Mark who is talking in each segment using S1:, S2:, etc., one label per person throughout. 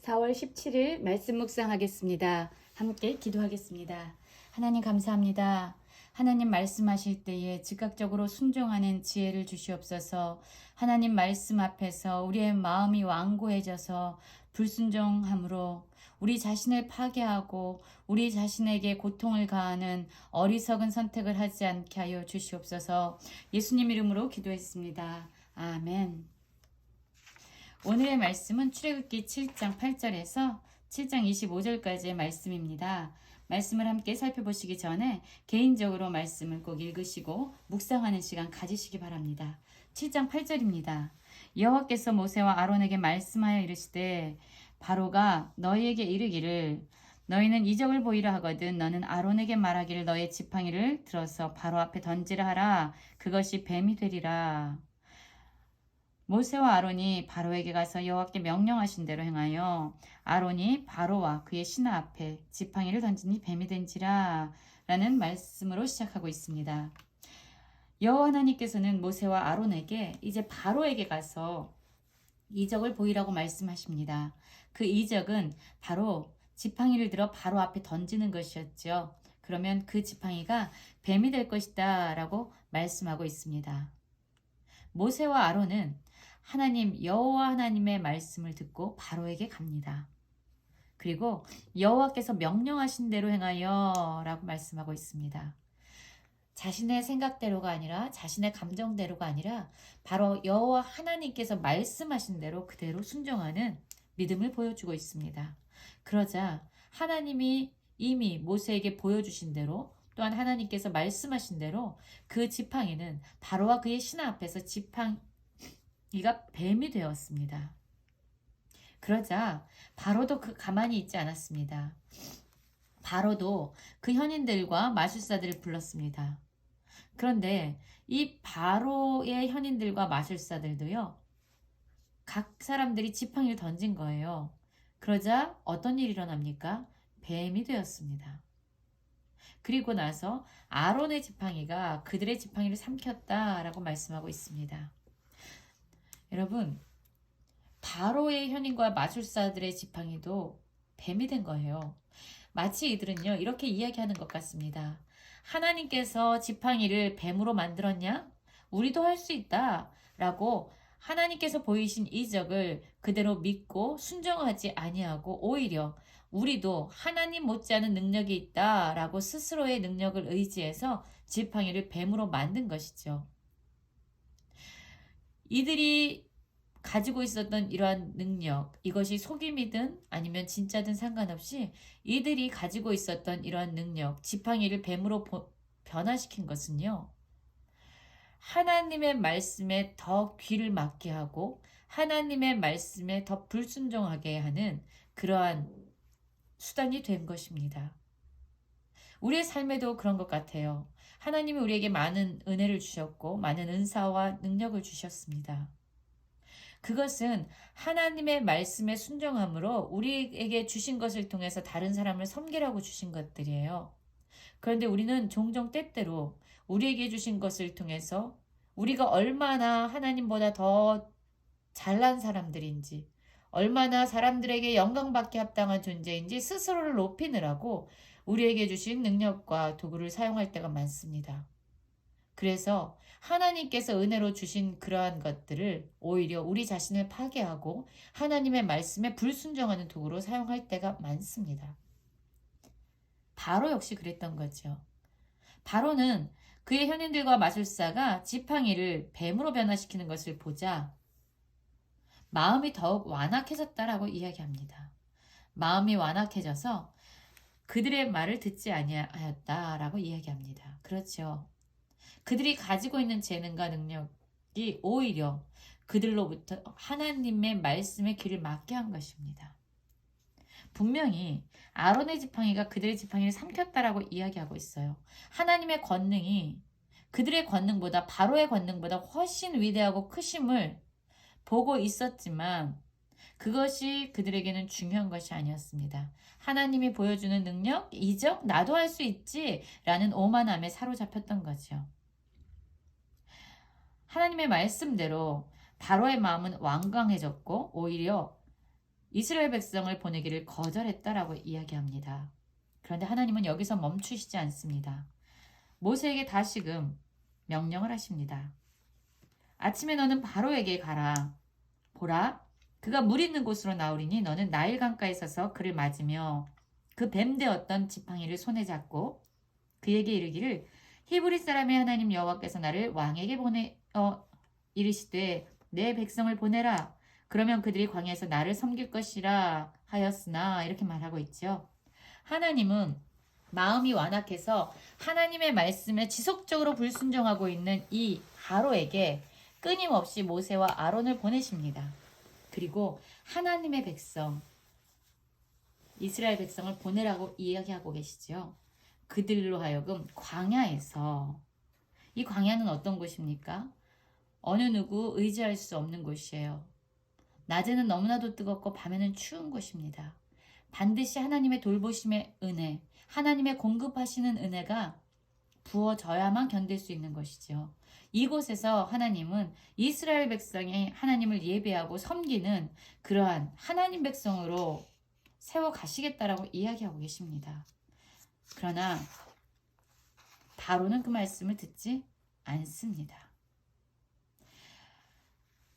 S1: 4월 17일 말씀 묵상하겠습니다. 함께 기도하겠습니다. 하나님 감사합니다. 하나님 말씀하실 때에 즉각적으로 순종하는 지혜를 주시옵소서. 하나님 말씀 앞에서 우리의 마음이 완고해져서 불순종함으로 우리 자신을 파괴하고 우리 자신에게 고통을 가하는 어리석은 선택을 하지 않게 하여 주시옵소서. 예수님 이름으로 기도했습니다. 아멘. 오늘의 말씀은 출애굽기 7장 8절에서 7장 25절까지의 말씀입니다. 말씀을 함께 살펴보시기 전에 개인적으로 말씀을 꼭 읽으시고 묵상하는 시간 가지시기 바랍니다. 7장 8절입니다. 여호와께서 모세와 아론에게 말씀하여 이르시되 바로가 너희에게 이르기를 너희는 이적을 보이라 하거든 너는 아론에게 말하기를 너의 지팡이를 들어서 바로 앞에 던지라 하라. 그것이 뱀이 되리라. 모세와 아론이 바로에게 가서 여호와께 명령하신 대로 행하여 아론이 바로와 그의 신하 앞에 지팡이를 던지니 뱀이 된지라 라는 말씀으로 시작하고 있습니다. 여호와 하나님께서는 모세와 아론에게 이제 바로에게 가서 이적을 보이라고 말씀하십니다. 그 이적은 바로 지팡이를 들어 바로 앞에 던지는 것이었죠. 그러면 그 지팡이가 뱀이 될 것이다 라고 말씀하고 있습니다. 모세와 아론은 하나님 여호와 하나님의 말씀을 듣고 바로에게 갑니다. 그리고 여호와께서 명령하신 대로 행하여 라고 말씀하고 있습니다. 자신의 생각대로가 아니라 자신의 감정대로가 아니라 바로 여호와 하나님께서 말씀하신 대로 그대로 순종하는 믿음을 보여주고 있습니다. 그러자 하나님이 이미 모세에게 보여주신 대로 또한 하나님께서 말씀하신 대로 그 지팡이는 바로와 그의 신하 앞에서 지팡이가 뱀이 되었습니다. 그러자 바로도 가만히 있지 않았습니다. 바로도 그 현인들과 마술사들을 불렀습니다. 그런데 이 바로의 현인들과 마술사들도요, 각 사람들이 지팡이를 던진 거예요. 그러자 어떤 일이 일어납니까? 뱀이 되었습니다. 그리고 나서 아론의 지팡이가 그들의 지팡이를 삼켰다라고 말씀하고 있습니다. 여러분, 바로의 현인과 마술사들의 지팡이도 뱀이 된 거예요. 마치 이들은요, 이렇게 이야기하는 것 같습니다. 하나님께서 지팡이를 뱀으로 만들었냐? 우리도 할 수 있다 라고 하나님께서 보이신 이적을 그대로 믿고 순종하지 아니하고 오히려 우리도 하나님 못지않은 능력이 있다라고 스스로의 능력을 의지해서 지팡이를 뱀으로 만든 것이죠. 이들이 가지고 있었던 이러한 능력, 이것이 속임이든 아니면 진짜든 상관없이 이들이 가지고 있었던 이러한 능력, 지팡이를 뱀으로 변화시킨 것은요, 하나님의 말씀에 더 귀를 막게 하고 하나님의 말씀에 더 불순종하게 하는 그러한 수단이 된 것입니다. 우리의 삶에도 그런 것 같아요. 하나님이 우리에게 많은 은혜를 주셨고 많은 은사와 능력을 주셨습니다. 그것은 하나님의 말씀에 순종함으로 우리에게 주신 것을 통해서 다른 사람을 섬기라고 주신 것들이에요. 그런데 우리는 종종 때때로 우리에게 주신 것을 통해서 우리가 얼마나 하나님보다 더 잘난 사람들인지, 얼마나 사람들에게 영광받게 합당한 존재인지 스스로를 높이느라고 우리에게 주신 능력과 도구를 사용할 때가 많습니다. 그래서 하나님께서 은혜로 주신 그러한 것들을 오히려 우리 자신을 파괴하고 하나님의 말씀에 불순종하는 도구로 사용할 때가 많습니다. 바로 역시 그랬던 거죠. 바로는 그의 현인들과 마술사가 지팡이를 뱀으로 변화시키는 것을 보자 마음이 더욱 완악해졌다라고 이야기합니다. 마음이 완악해져서 그들의 말을 듣지 아니하였다라고 이야기합니다. 그렇죠. 그들이 가지고 있는 재능과 능력이 오히려 그들로부터 하나님의 말씀에 귀를 막게 한 것입니다. 분명히 아론의 지팡이가 그들의 지팡이를 삼켰다라고 이야기하고 있어요. 하나님의 권능이 그들의 권능보다 바로의 권능보다 훨씬 위대하고 크심을 보고 있었지만 그것이 그들에게는 중요한 것이 아니었습니다. 하나님이 보여주는 능력, 이적, 나도 할 수 있지 라는 오만함에 사로잡혔던 거죠. 하나님의 말씀대로 바로의 마음은 완강해졌고 오히려 이스라엘 백성을 보내기를 거절했다라고 이야기합니다. 그런데 하나님은 여기서 멈추시지 않습니다. 모세에게 다시금 명령을 하십니다. 아침에 너는 바로에게 가라. 보라, 그가 물 있는 곳으로 나오리니 너는 나일 강가에 서서 그를 맞으며 그 뱀되었던 지팡이를 손에 잡고 그에게 이르기를 히브리 사람의 하나님 여호와께서 나를 왕에게 이르시되 내 백성을 보내라. 그러면 그들이 광야에서 나를 섬길 것이라 하였으나 이렇게 말하고 있죠. 하나님은 마음이 완악해서 하나님의 말씀에 지속적으로 불순종하고 있는 이 바로에게 끊임없이 모세와 아론을 보내십니다. 그리고 하나님의 백성, 이스라엘 백성을 보내라고 이야기하고 계시죠. 그들로 하여금 광야에서, 이 광야는 어떤 곳입니까? 어느 누구 의지할 수 없는 곳이에요. 낮에는 너무나도 뜨겁고 밤에는 추운 곳입니다. 반드시 하나님의 돌보심의 은혜, 하나님의 공급하시는 은혜가 부어져야만 견딜 수 있는 것이죠. 이곳에서 하나님은 이스라엘 백성이 하나님을 예배하고 섬기는 그러한 하나님 백성으로 세워 가시겠다라고 이야기하고 계십니다. 그러나 바로는 그 말씀을 듣지 않습니다.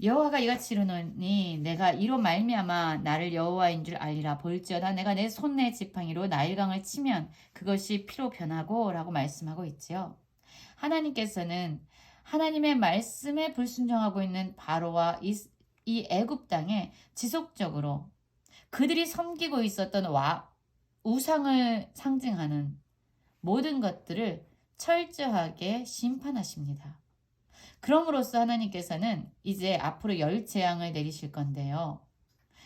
S1: 여호와가 이같이 이르노니 내가 이로 말미암아 나를 여호와인 줄 알리라. 볼지어다 내가 내 손의 지팡이로 나일강을 치면 그것이 피로 변하고 라고 말씀하고 있지요. 하나님께서는 하나님의 말씀에 불순종하고 있는 바로와 이 애굽 땅에 지속적으로 그들이 섬기고 있었던 우상을 상징하는 모든 것들을 철저하게 심판하십니다. 그럼으로써 하나님께서는 이제 앞으로 열 재앙을 내리실 건데요.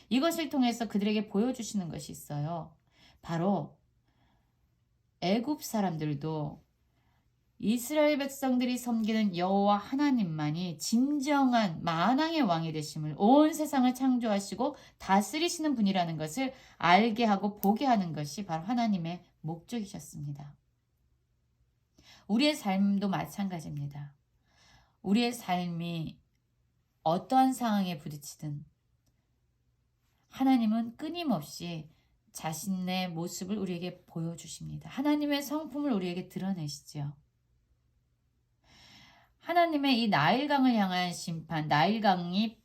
S1: 이것을 통해서 그들에게 보여주시는 것이 있어요. 바로 애굽 사람들도 이스라엘 백성들이 섬기는 여호와 하나님만이 진정한 만왕의 왕이 되심을, 온 세상을 창조하시고 다스리시는 분이라는 것을 알게 하고 보게 하는 것이 바로 하나님의 목적이셨습니다. 우리의 삶도 마찬가지입니다. 우리의 삶이 어떠한 상황에 부딪히든 하나님은 끊임없이 자신의 모습을 우리에게 보여주십니다. 하나님의 성품을 우리에게 드러내시죠. 하나님의 이 나일강을 향한 심판, 나일강의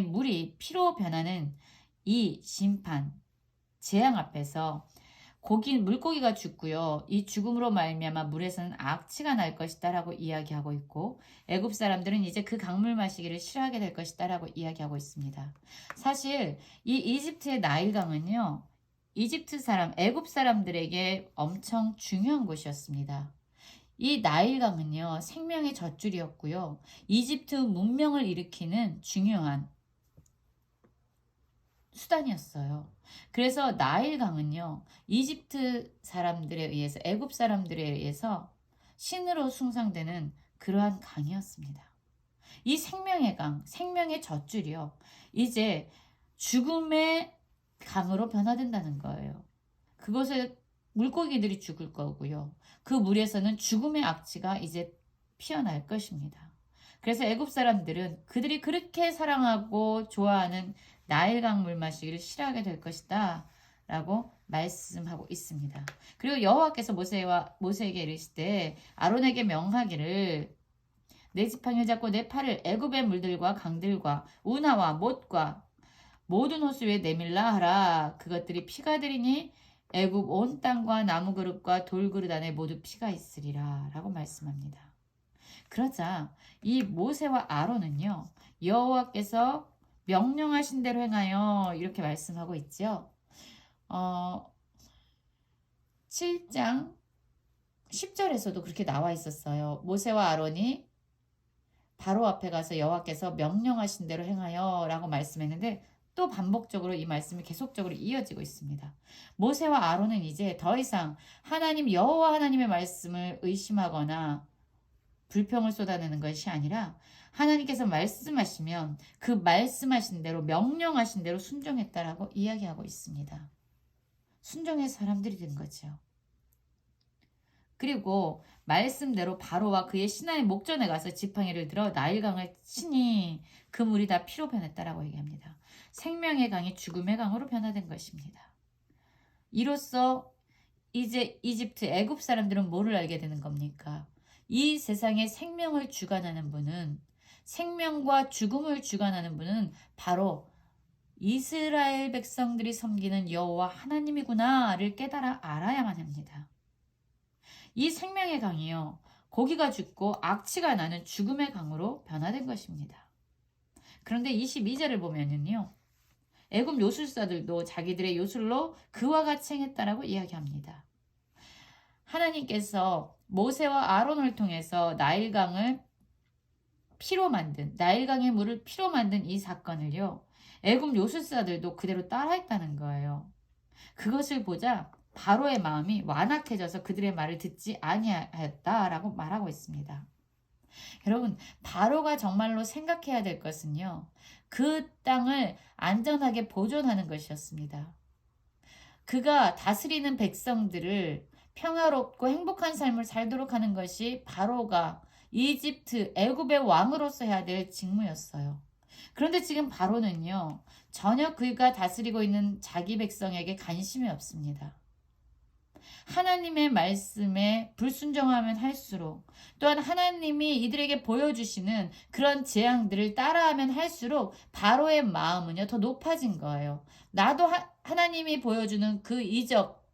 S1: 물이 피로 변하는 이 심판, 재앙 앞에서 물고기가 죽고요. 이 죽음으로 말미암아 물에서는 악취가 날 것이다 라고 이야기하고 있고, 애굽 사람들은 이제 그 강물 마시기를 싫어하게 될 것이다 라고 이야기하고 있습니다. 사실 이 이집트의 나일강은요, 애굽 사람들에게 엄청 중요한 곳이었습니다. 이 나일강은요, 생명의 젖줄이었고요. 이집트 문명을 일으키는 중요한 수단이었어요. 그래서 나일강은요, 이집트 사람들에 의해서, 애굽 사람들에 의해서 신으로 숭상되는 그러한 강이었습니다. 이 생명의 강, 생명의 젖줄이요, 이제 죽음의 강으로 변화된다는 거예요. 그곳에 물고기들이 죽을 거고요. 그 물에서는 죽음의 악취가 이제 피어날 것입니다. 그래서 애굽 사람들은 그들이 그렇게 사랑하고 좋아하는 나일강 물 마시기를 싫어하게 될 것이다 라고 말씀하고 있습니다. 그리고 여호와께서 모세에게 이르시되 아론에게 명하기를 내 지팡이를 잡고 내 팔을 애굽의 물들과 강들과 운하와 못과 모든 호수 위에 내밀라 하라. 그것들이 피가 되리니 애굽 온 땅과 나무 그릇과 돌 그릇 안에 모두 피가 있으리라 라고 말씀합니다. 그러자 이 모세와 아론은요, 여호와께서 명령하신 대로 행하여 이렇게 말씀하고 있죠. 7장 10절에서도 그렇게 나와 있었어요. 모세와 아론이 바로 앞에 가서 여호와께서 명령하신 대로 행하여 라고 말씀했는데, 또 반복적으로 이 말씀이 계속적으로 이어지고 있습니다. 모세와 아론은 이제 더 이상 여호와 하나님의 말씀을 의심하거나 불평을 쏟아내는 것이 아니라 하나님께서 말씀하시면 그 말씀하신 대로, 명령하신 대로 순종했다라고 이야기하고 있습니다. 순종의 사람들이 된 거죠. 그리고 말씀대로 바로와 그의 신하의 목전에 가서 지팡이를 들어 나일강을 치니 그 물이 다 피로 변했다라고 얘기합니다. 생명의 강이 죽음의 강으로 변화된 것입니다. 이로써 이제 이집트 애굽 사람들은 뭐를 알게 되는 겁니까? 이 세상에 생명을 주관하는 분은, 생명과 죽음을 주관하는 분은 바로 이스라엘 백성들이 섬기는 여호와 하나님이구나를 깨달아 알아야만 합니다. 이 생명의 강이요, 고기가 죽고 악취가 나는 죽음의 강으로 변화된 것입니다. 그런데 22절을 보면은요, 애굽 요술사들도 자기들의 요술로 그와 같이 행했다라고 이야기합니다. 하나님께서 모세와 아론을 통해서 나일강의 물을 피로 만든 이 사건을요, 애굽 요술사들도 그대로 따라했다는 거예요. 그것을 보자 바로의 마음이 완악해져서 그들의 말을 듣지 아니하였다라고 말하고 있습니다. 여러분, 바로가 정말로 생각해야 될 것은요, 그 땅을 안전하게 보존하는 것이었습니다. 그가 다스리는 백성들을 평화롭고 행복한 삶을 살도록 하는 것이 바로가 이집트 애굽의 왕으로서 해야 될 직무였어요. 그런데 지금 바로는요, 전혀 그가 다스리고 있는 자기 백성에게 관심이 없습니다. 하나님의 말씀에 불순종하면 할수록, 또한 하나님이 이들에게 보여주시는 그런 재앙들을 따라하면 할수록 바로의 마음은요, 더 높아진 거예요. 나도 하나님이 보여주는 그 이적,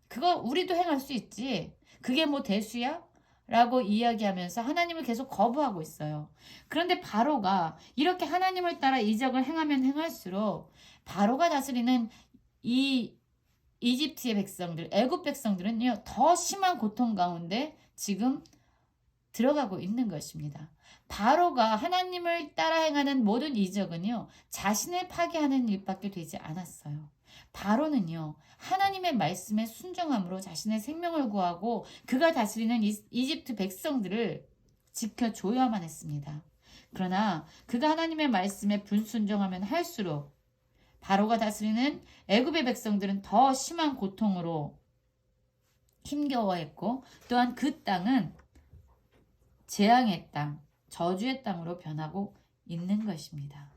S1: 그거 우리도 행할 수 있지. 그게 뭐 대수야? 라고 이야기하면서 하나님을 계속 거부하고 있어요. 그런데 바로가 이렇게 하나님을 따라 이적을 행하면 행할수록 바로가 다스리는 이 이집트의 백성들, 애굽 백성들은요, 더 심한 고통 가운데 지금 들어가고 있는 것입니다. 바로가 하나님을 따라 행하는 모든 이적은요, 자신을 파괴하는 일밖에 되지 않았어요. 바로는요, 하나님의 말씀에 순종함으로 자신의 생명을 구하고 그가 다스리는 이집트 백성들을 지켜줘야만 했습니다. 그러나 그가 하나님의 말씀에 불순종하면 할수록 바로가 다스리는 애굽의 백성들은 더 심한 고통으로 힘겨워했고, 또한 그 땅은 재앙의 땅, 저주의 땅으로 변하고 있는 것입니다.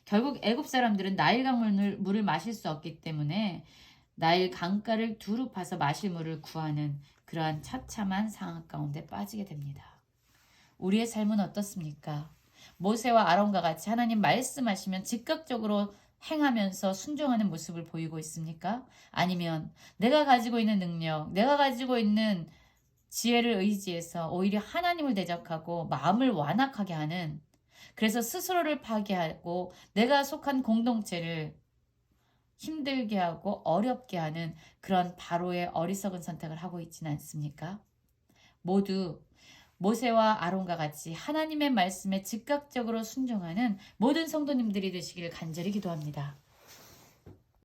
S1: 결국 애굽 사람들은 나일 강물을 마실 수 없기 때문에 나일 강가를 두루 파서 마실 물을 구하는 그러한 처참한 상황 가운데 빠지게 됩니다. 우리의 삶은 어떻습니까? 모세와 아론과 같이 하나님 말씀하시면 즉각적으로 행하면서 순종하는 모습을 보이고 있습니까? 아니면 내가 가지고 있는 능력, 내가 가지고 있는 지혜를 의지해서 오히려 하나님을 대적하고 마음을 완악하게 하는, 그래서 스스로를 파괴하고 내가 속한 공동체를 힘들게 하고 어렵게 하는 그런 바로의 어리석은 선택을 하고 있지는 않습니까? 모두 모세와 아론과 같이 하나님의 말씀에 즉각적으로 순종하는 모든 성도님들이 되시기를 간절히 기도합니다.